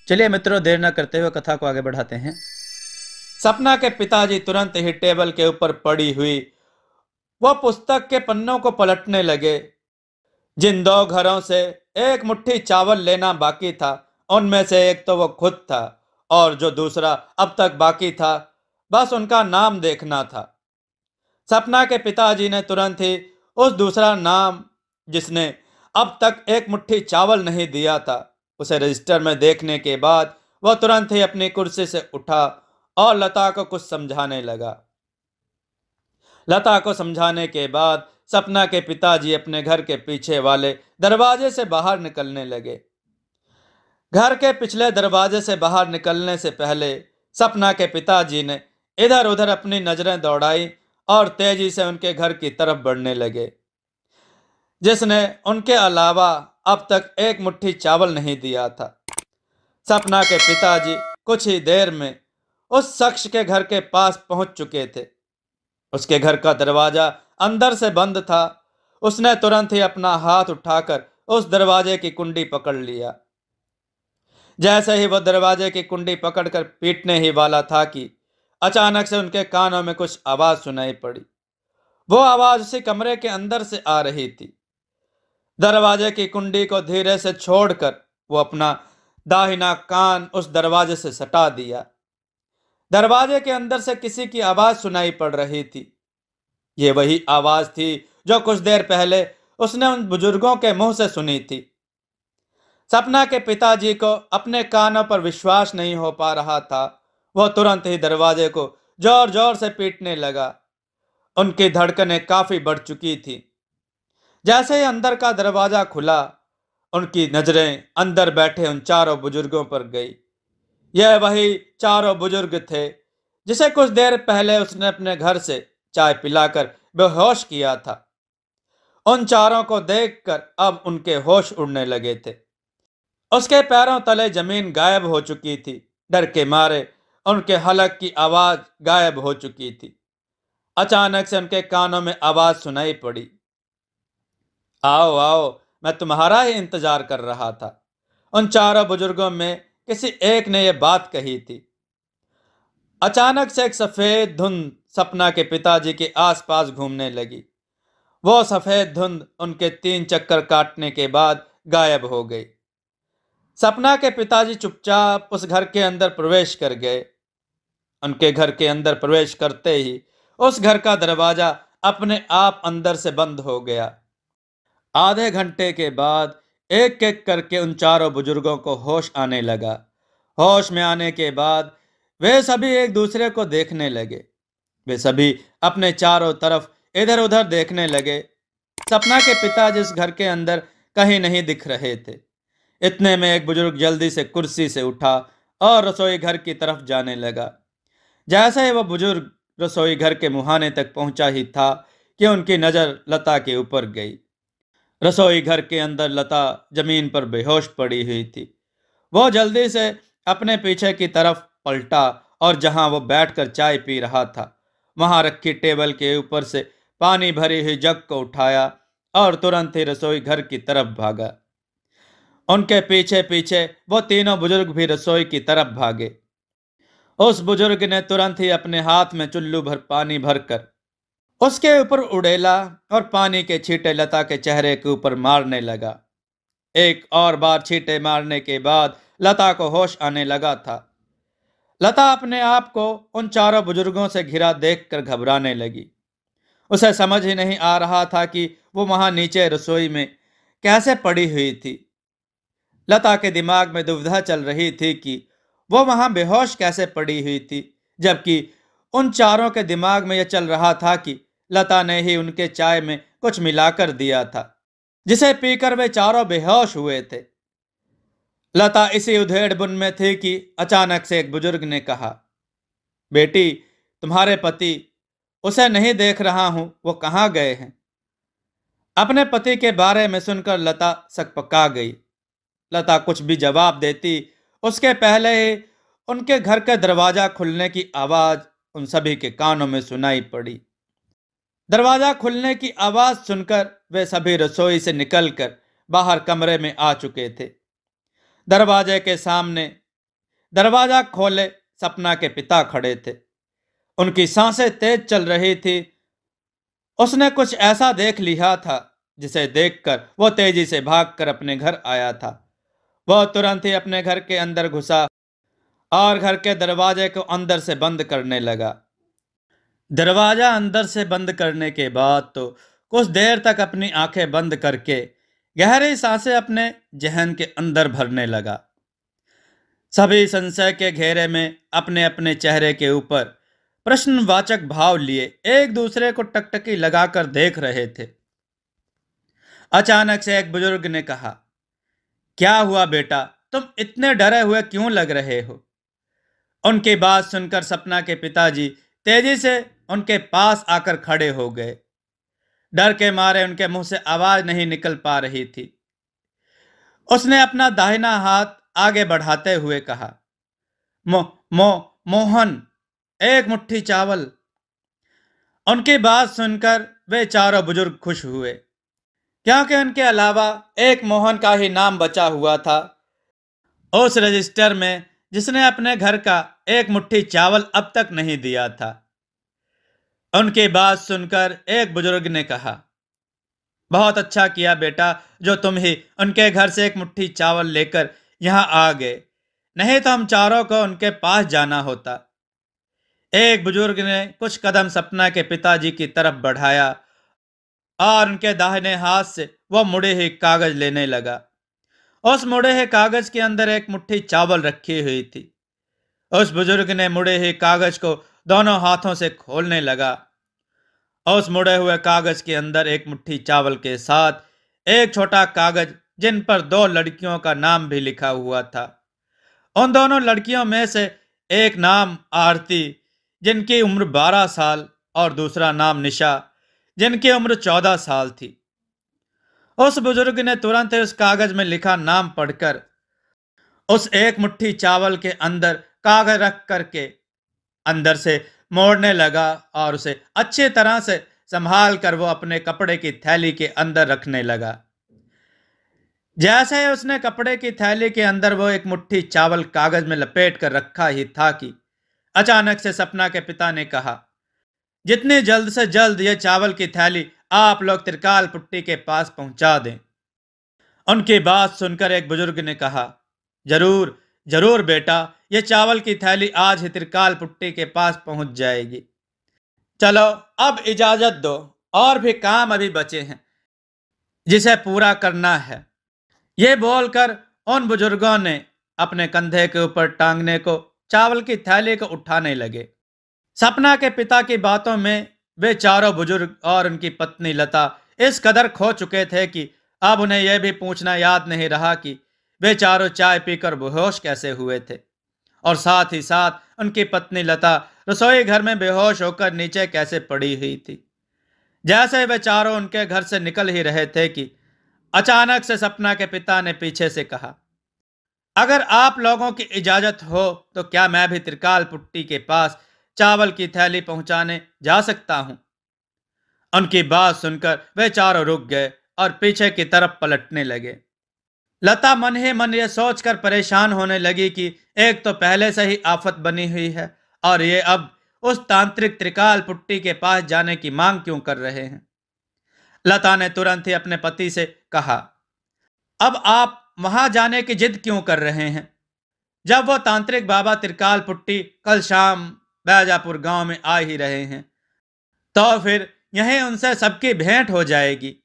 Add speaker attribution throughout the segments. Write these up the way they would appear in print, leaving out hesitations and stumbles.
Speaker 1: चलिए मित्रों, देर न करते हुए कथा को आगे बढ़ाते हैं। सपना के पिताजी तुरंत ही टेबल के ऊपर पड़ी हुई वह पुस्तक के पन्नों को पलटने लगे। जिन दो घरों से एक मुट्ठी चावल लेना बाकी था, उनमें से एक तो वो खुद था, और जो दूसरा अब तक बाकी था, बस उनका नाम देखना था। सपना के पिताजी ने तुरंत ही उस दूसरा नाम, जिसने अब तक एक मुट्ठी चावल नहीं दिया था, उसे रजिस्टर में देखने के बाद वह तुरंत ही अपनी कुर्सी से उठा और लता को कुछ समझाने लगा। लता को समझाने के बाद सपना के पिताजी अपने घर के पीछे वाले दरवाजे से बाहर निकलने लगे। घर के पिछले दरवाजे से बाहर निकलने से पहले सपना के पिताजी ने इधर उधर अपनी नजरें दौड़ाई और तेजी से उनके घर की तरफ बढ़ने लगे, जिसने उनके अलावा अब तक एक मुट्ठी चावल नहीं दिया था। सपना के पिताजी कुछ ही देर में उस शख्स के घर के पास पहुंच चुके थे। उसके घर का दरवाजा अंदर से बंद था। उसने तुरंत ही अपना हाथ उठाकर उस दरवाजे की कुंडी पकड़ लिया। जैसे ही वह दरवाजे की कुंडी पकड़कर पीटने ही वाला था कि अचानक से उनके कानों में कुछ आवाज सुनाई पड़ी। वो आवाज उसी कमरे के अंदर से आ रही थी। दरवाजे की कुंडी को धीरे से छोड़कर वो अपना दाहिना कान उस दरवाजे से सटा दिया। दरवाजे के अंदर से किसी की आवाज सुनाई पड़ रही थी। ये वही आवाज थी जो कुछ देर पहले उसने उन बुजुर्गों के मुंह से सुनी थी। सपना के पिताजी को अपने कानों पर विश्वास नहीं हो पा रहा था। वह तुरंत ही दरवाजे को जोर जोर से पीटने लगा। उनकी धड़कनें काफी बढ़ चुकी थी। जैसे ही अंदर का दरवाजा खुला, उनकी नजरें अंदर बैठे उन चारों बुजुर्गों पर गई। यह वही चारों बुजुर्ग थे जिसे कुछ देर पहले उसने अपने घर से चाय पिलाकर बेहोश किया था। उन चारों को देखकर अब उनके होश उड़ने लगे थे। उसके पैरों तले जमीन गायब हो चुकी थी। डर के मारे उनके हलक की आवाज गायब हो चुकी थी। अचानक से उनके कानों में आवाज सुनाई पड़ी, आओ आओ, मैं तुम्हारा ही इंतजार कर रहा था। उन चारों बुजुर्गों में किसी एक ने यह बात कही थी। अचानक से एक सफेद धुंध सपना के पिताजी के आसपास घूमने लगी। वो सफेद धुंध उनके 3 चक्कर काटने के बाद गायब हो गई। सपना के पिताजी चुपचाप उस घर के अंदर प्रवेश कर गए। उनके घर के अंदर प्रवेश करते ही उस घर का दरवाजा अपने आप अंदर से बंद हो गया। आधे घंटे के बाद एक एक करके उन चारों बुजुर्गों को होश आने लगा। होश में आने के बाद वे सभी एक दूसरे को देखने लगे। वे सभी अपने चारों तरफ इधर उधर देखने लगे। सपना के पिताजी इस घर के अंदर कहीं नहीं दिख रहे थे। इतने में एक बुजुर्ग जल्दी से कुर्सी से उठा और रसोई घर की तरफ जाने लगा। जैसे ही वह बुजुर्ग रसोई घर के मुहाने तक पहुंचा ही था कि उनकी नजर लता के ऊपर गई। रसोई घर के अंदर लता जमीन पर बेहोश पड़ी हुई थी। वो जल्दी से अपने पीछे की तरफ पलटा और जहां वो बैठकर चाय पी रहा था, वहां रखी टेबल के ऊपर से पानी भरी हुई जग को उठाया और तुरंत ही रसोई घर की तरफ भागा। उनके पीछे पीछे वो तीनों बुजुर्ग भी रसोई की तरफ भागे। उस बुजुर्ग ने तुरंत ही अपने हाथ में चुल्लू भर पानी भरकर उसके ऊपर उड़ेला और पानी के छींटे लता के चेहरे के ऊपर मारने लगा। एक और बार छींटे मारने के बाद लता को होश आने लगा था। लता अपने आप को उन चारों बुजुर्गों से घिरा देखकर घबराने लगी। उसे समझ ही नहीं आ रहा था कि वो वहां नीचे रसोई में कैसे पड़ी हुई थी। लता के दिमाग में दुविधा चल रही थी कि वो वहां बेहोश कैसे पड़ी हुई थी, जबकि उन चारों के दिमाग में यह चल रहा था कि लता ने ही उनके चाय में कुछ मिलाकर दिया था, जिसे पीकर वे चारों बेहोश हुए थे। लता इसी उधेड़ बुन में थी कि अचानक से एक बुजुर्ग ने कहा, बेटी, तुम्हारे पति, उसे नहीं देख रहा हूं, वो कहाँ गए हैं? अपने पति के बारे में सुनकर लता सकपका गई। लता कुछ भी जवाब देती उसके पहले ही उनके घर का दरवाजा खुलने की आवाज उन सभी के कानों में सुनाई पड़ी। दरवाजा खुलने की आवाज सुनकर वे सभी रसोई से निकलकर बाहर कमरे में आ चुके थे। दरवाजे के सामने दरवाजा खोले सपना के पिता खड़े थे। उनकी सांसें तेज चल रही थी। उसने कुछ ऐसा देख लिया था जिसे देखकर वो तेजी से भागकर अपने घर आया था। वह तुरंत ही अपने घर के अंदर घुसा और घर के दरवाजे को अंदर से बंद करने लगा। दरवाजा अंदर से बंद करने के बाद तो कुछ देर तक अपनी आंखें बंद करके गहरी सांसें अपने जहन के अंदर भरने लगा। सभी संशय के घेरे में अपने अपने चेहरे के ऊपर प्रश्नवाचक भाव लिए एक दूसरे को टकटकी लगाकर देख रहे थे। अचानक से एक बुजुर्ग ने कहा, क्या हुआ बेटा, तुम इतने डरे हुए क्यों लग रहे हो? उनकी बात सुनकर सपना के पिताजी तेजी से उनके पास आकर खड़े हो गए। डर के मारे उनके मुंह से आवाज नहीं निकल पा रही थी। उसने अपना दाहिना हाथ आगे बढ़ाते हुए कहा, मो मो मोहन, एक मुट्ठी चावल। उनकी बात सुनकर वे चारों बुजुर्ग खुश हुए, क्योंकि उनके अलावा एक मोहन का ही नाम बचा हुआ था उस रजिस्टर में जिसने अपने घर का एक मुट्ठी चावल अब तक नहीं दिया था। उनकी बात सुनकर एक बुजुर्ग ने कहा, बहुत अच्छा किया बेटा, जो तुम ही उनके घर से एक मुट्ठी चावल लेकर यहाँ आ गए, नहीं तो हम चारों को उनके पास जाना होता। एक बुजुर्ग ने कुछ कदम सपना के पिताजी की तरफ बढ़ाया और उनके दाहिने हाथ से वह मुड़े हुए कागज लेने लगा। उस मुड़े हुए कागज के अंदर एक मुट्ठी चावल रखी हुई थी। उस बुजुर्ग ने मुड़े हुए कागज को दोनों हाथों से खोलने लगा। उस मुड़े हुए कागज के अंदर एक मुट्ठी चावल के साथ एक छोटा कागज जिन पर दो लड़कियों का नाम भी लिखा हुआ था। उन दोनों लड़कियों में से एक नाम आरती, जिनकी उम्र 12 साल, और दूसरा नाम निशा, जिनकी उम्र 14 साल थी। उस बुजुर्ग ने तुरंत ही उस कागज में लिखा नाम पढ़कर उस एक मुट्ठी चावल के अंदर कागज रख करके अंदर से मोड़ने लगा और उसे अच्छी तरह से संभाल कर वो अपने कपड़े की थैली के अंदर रखने लगा। जैसे ही उसने कपड़े की थैली के अंदर वो एक मुट्ठी चावल कागज में लपेट कर रखा ही था कि अचानक से सपना के पिता ने कहा, जितनी जल्द से जल्द ये चावल की थैली आप लोग त्रिकाल पुट्टी के पास पहुंचा दें। उनकी बात सुनकर एक बुजुर्ग ने कहा, जरूर जरूर बेटा, ये चावल की थैली आज ही त्रिकाल पुट्टी के पास पहुंच जाएगी। चलो अब इजाजत दो, और भी काम अभी बचे हैं जिसे पूरा करना है। ये बोलकर उन बुजुर्गों ने अपने कंधे के ऊपर टांगने को चावल की थैली को उठाने लगे। सपना के पिता की बातों में वे चारों बुजुर्ग और उनकी पत्नी लता इस कदर खो चुके थे कि अब उन्हें यह भी पूछना याद नहीं रहा कि वे चारों चाय पीकर बेहोश कैसे हुए थे, और साथ ही साथ उनकी पत्नी लता रसोई घर में बेहोश होकर नीचे कैसे पड़ी हुई थी। जैसे वे चारों उनके घर से निकल ही रहे थे कि अचानक से सपना के पिता ने पीछे से कहा, अगर आप लोगों की इजाजत हो तो क्या मैं भी त्रिकाल पुट्टी के पास चावल की थैली पहुंचाने जा सकता हूं? उनकी बात सुनकर वे चारों रुक गए और पीछे की तरफ पलटने लगे। लता मन ही मन यह सोचकर परेशान होने लगी कि एक तो पहले से ही आफत बनी हुई है और ये अब उस तांत्रिक त्रिकाल पुट्टी के पास जाने की मांग क्यों कर रहे हैं। लता ने तुरंत ही अपने पति से कहा, अब आप वहां जाने की जिद क्यों कर रहे हैं, जब वो तांत्रिक बाबा त्रिकाल पुट्टी कल शाम बैजापुर गांव में आ ही रहे हैं, तो फिर यहीं उनसे सबकी भेंट हो जाएगी।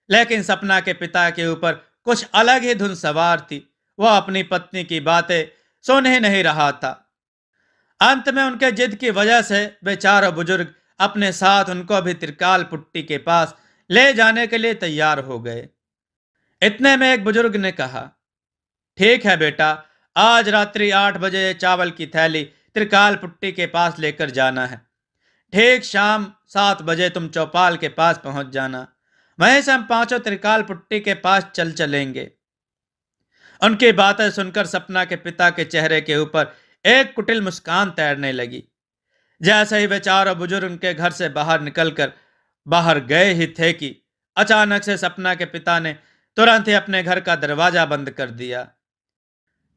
Speaker 1: लेकिन सपना के पिता के ऊपर कुछ अलग ही धुन सवार थी। वह अपनी पत्नी की बातें सुन ही नहीं रहा था। अंत में उनके जिद की वजह से वे चारों बुजुर्ग अपने साथ उनको भी त्रिकाल पुट्टी के पास ले जाने के लिए तैयार हो गए। इतने में एक बुजुर्ग ने कहा, ठीक है बेटा, आज रात्रि 8 बजे चावल की थैली त्रिकाल पुट्टी के पास लेकर जाना है। ठीक शाम 7 बजे तुम चौपाल के पास पहुंच जाना। वहीं से हम पांचों त्रिकाल पुट्टी के पास चलेंगे। उनकी बातें सुनकर सपना के पिता के चेहरे के ऊपर एक कुटिल मुस्कान तैरने लगी। जैसे ही वे चारों बुजुर्ग उनके घर से बाहर निकलकर बाहर गए ही थे कि अचानक से सपना के पिता ने तुरंत ही अपने घर का दरवाजा बंद कर दिया।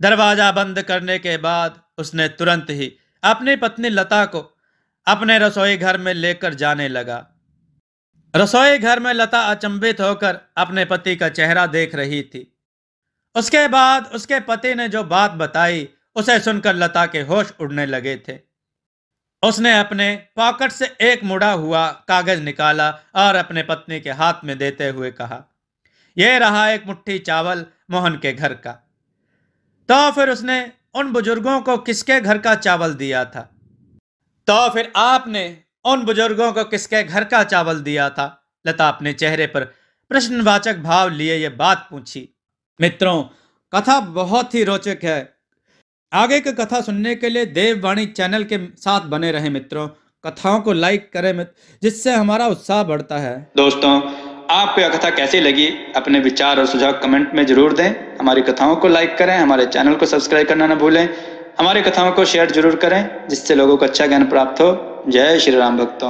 Speaker 1: दरवाजा बंद करने के बाद उसने तुरंत ही अपनी पत्नी लता को अपने रसोई घर में लेकर जाने लगा। रसोई घर में लता अचंभित होकर अपने पति का चेहरा देख रही थी। उसके बाद उसके पति ने जो बात बताई उसे सुनकर लता के होश उड़ने लगे थे। उसने अपने पॉकेट से एक मुड़ा हुआ कागज निकाला और अपने पत्नी के हाथ में देते हुए कहा, यह रहा एक मुट्ठी चावल मोहन के घर का। तो फिर उसने उन बुजुर्गों को किसके घर का चावल दिया था? तो फिर आपने उन बुजुर्गों को किसके घर का चावल दिया था? लता अपने चेहरे पर प्रश्नवाचक भाव लिए यह बात पूछी। मित्रों, कथा बहुत ही रोचक है। आगे की कथा सुनने के लिए देववाणी चैनल के साथ बने रहे मित्रों। कथाओं को लाइक करें जिससे हमारा उत्साह बढ़ता है। दोस्तों, आपको यह कथा कैसी लगी अपने विचार और सुझाव कमेंट में जरूर दें। हमारी कथाओं को लाइक करें, हमारे चैनल को सब्सक्राइब करना न भूलें। हमारी कथाओं को शेयर जरूर करें जिससे लोगों को अच्छा ज्ञान प्राप्त हो। जय श्री राम भक्तों।